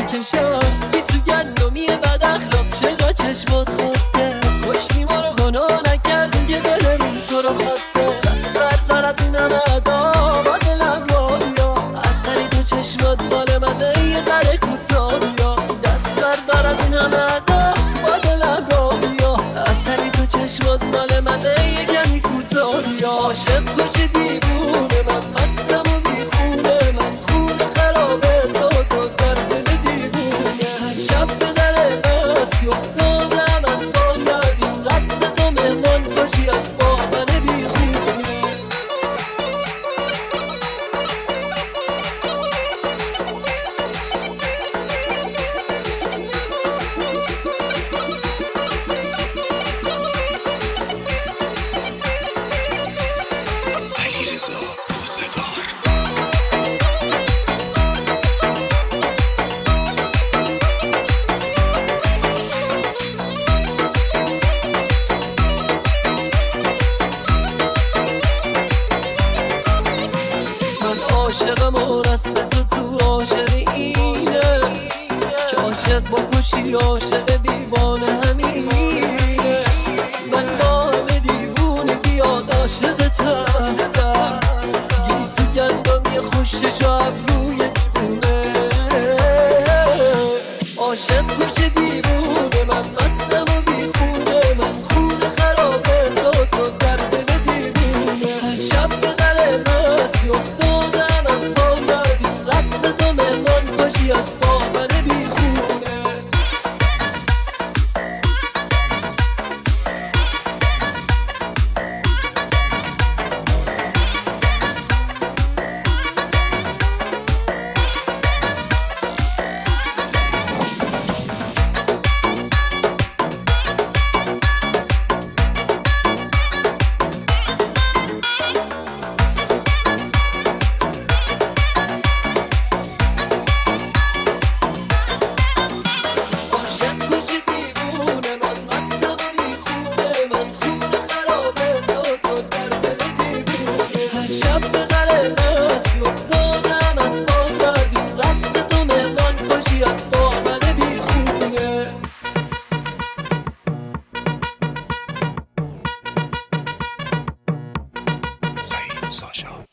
بکشم بی تو گندمیه بد اخلاق چقدر چشمات خواسته کشتی ما رو گناه نکردیم که دلمون تو رو خواسته دست بردار از این همه ادا با دلم را بیا اثری تو چشمات مال منه یه ذره کوتاه بیا دست بردار از این همه ادا با دلم را بیا اثری تو چشمات مال منه یه کمی کوتاه بیا عاشق کشی دیوونه من مستم و بیخونه من خونه خرابه تو در دل دیوونه هر شب به در مستی افتادم از پا یادیم رسم تو مهمان کشی از با من بیخونه عاشقم و رسم تو عاشق اینه که عاشق بکشی عاشق دیوانه همینه من با همه دیوونه بیاد عاشقت هستم گیسو گندمی خوش شب روی دیوونه عاشق کشی دیوونه من مستم و بیخونه من خونه خرابه تو در دل دیوونه هر شب به در مستی افتادم از پا یادیم رسم تو مهمان کشی از با من بیخونه Said Sasha.